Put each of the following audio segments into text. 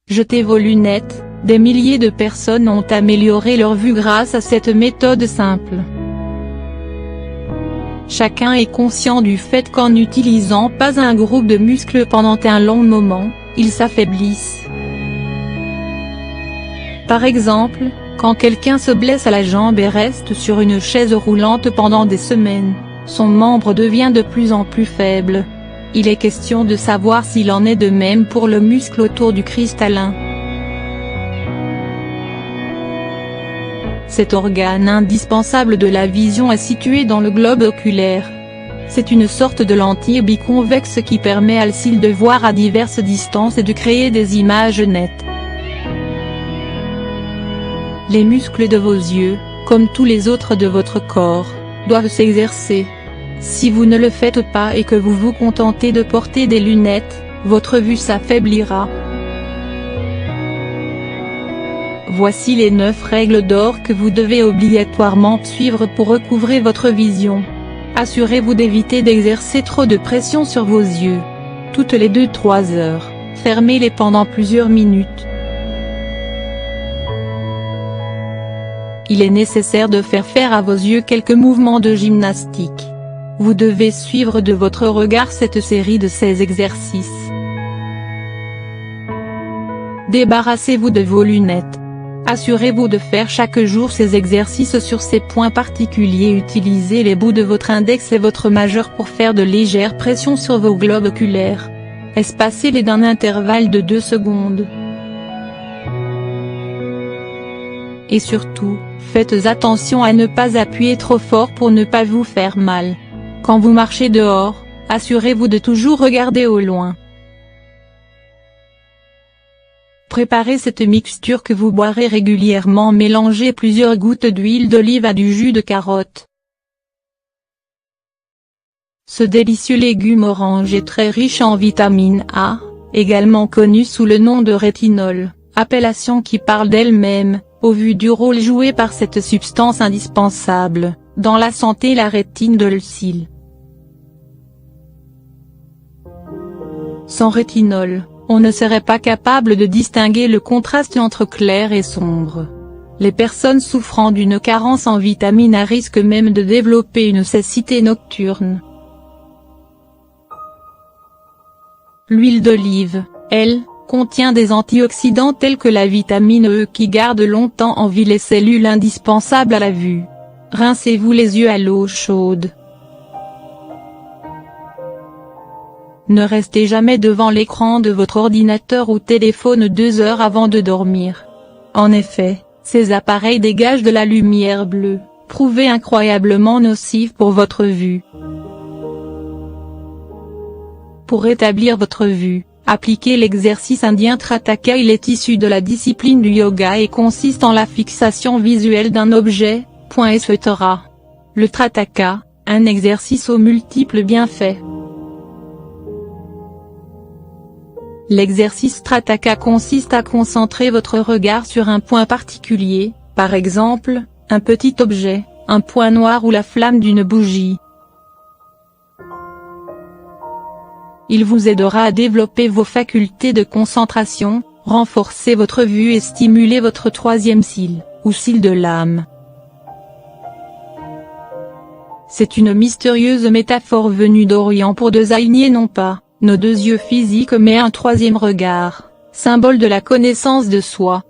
Jetez vos lunettes. Des milliers de personnes ont amélioré leur vue grâce à cette méthode simple. Chacun est conscient du fait qu'en n'utilisant pas un groupe de muscles pendant un long moment, ils s'affaiblissent. Par exemple, quand quelqu'un se blesse à la jambe et reste sur une chaise roulante pendant des semaines, son membre devient de plus en plus faible. Il est question de savoir s'il en est de même pour le muscle autour du cristallin. Cet organe indispensable de la vision est situé dans le globe oculaire. C'est une sorte de lentille biconvexe qui permet à cils de voir à diverses distances et de créer des images nettes. Les muscles de vos yeux, comme tous les autres de votre corps, doivent s'exercer. Si vous ne le faites pas et que vous vous contentez de porter des lunettes, votre vue s'affaiblira. Voici les 9 règles d'or que vous devez obligatoirement suivre pour recouvrer votre vision. Assurez-vous d'éviter d'exercer trop de pression sur vos yeux. Toutes les 2-3 heures, fermez-les pendant plusieurs minutes. Il est nécessaire de faire à vos yeux quelques mouvements de gymnastique. Vous devez suivre de votre regard cette série de 16 exercices. Débarrassez-vous de vos lunettes. Assurez-vous de faire chaque jour ces exercices sur ces points particuliers. Utilisez les bouts de votre index et votre majeur pour faire de légères pressions sur vos globes oculaires. Espacez-les d'un intervalle de 2 secondes. Et surtout, faites attention à ne pas appuyer trop fort pour ne pas vous faire mal. Quand vous marchez dehors, assurez-vous de toujours regarder au loin. Préparez cette mixture que vous boirez régulièrement. Mélangez plusieurs gouttes d'huile d'olive à du jus de carotte. Ce délicieux légume orange est très riche en vitamine A, également connu sous le nom de rétinol, appellation qui parle d'elle-même, au vu du rôle joué par cette substance indispensable dans la santé. La rétine de l'cil. Sans rétinol, on ne serait pas capable de distinguer le contraste entre clair et sombre. Les personnes souffrant d'une carence en vitamine A risquent même de développer une cécité nocturne. L'huile d'olive, elle, contient des antioxydants tels que la vitamine E qui garde longtemps en vie les cellules indispensables à la vue. Rincez-vous les yeux à l'eau chaude. Ne restez jamais devant l'écran de votre ordinateur ou téléphone 2 heures avant de dormir. En effet, ces appareils dégagent de la lumière bleue, prouvée incroyablement nocive pour votre vue. Pour rétablir votre vue, appliquez l'exercice indien Trataka. Il est issu de la discipline du yoga et consiste en la fixation visuelle d'un objet, etc. Le Trataka, un exercice aux multiples bienfaits. L'exercice Trataka consiste à concentrer votre regard sur un point particulier, par exemple, un petit objet, un point noir ou la flamme d'une bougie. Il vous aidera à développer vos facultés de concentration, renforcer votre vue et stimuler votre 3e cil, ou cil de l'âme. C'est une mystérieuse métaphore venue d'Orient pour désigner non pas nos 2 yeux physiques mais un 3e regard, symbole de la connaissance de soi.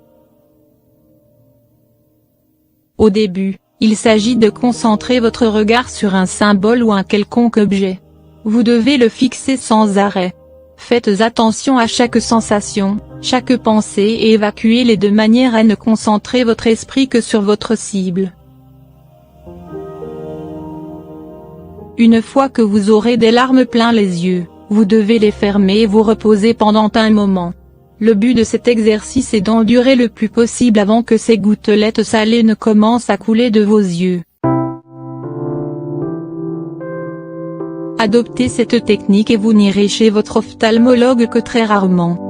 Au début, il s'agit de concentrer votre regard sur un symbole ou un quelconque objet. Vous devez le fixer sans arrêt. Faites attention à chaque sensation, chaque pensée et évacuez-les de manière à ne concentrer votre esprit que sur votre cible. Une fois que vous aurez des larmes plein les yeux, vous devez les fermer et vous reposer pendant un moment. Le but de cet exercice est d'endurer le plus possible avant que ces gouttelettes salées ne commencent à couler de vos yeux. Adoptez cette technique et vous n'irez chez votre ophtalmologue que très rarement.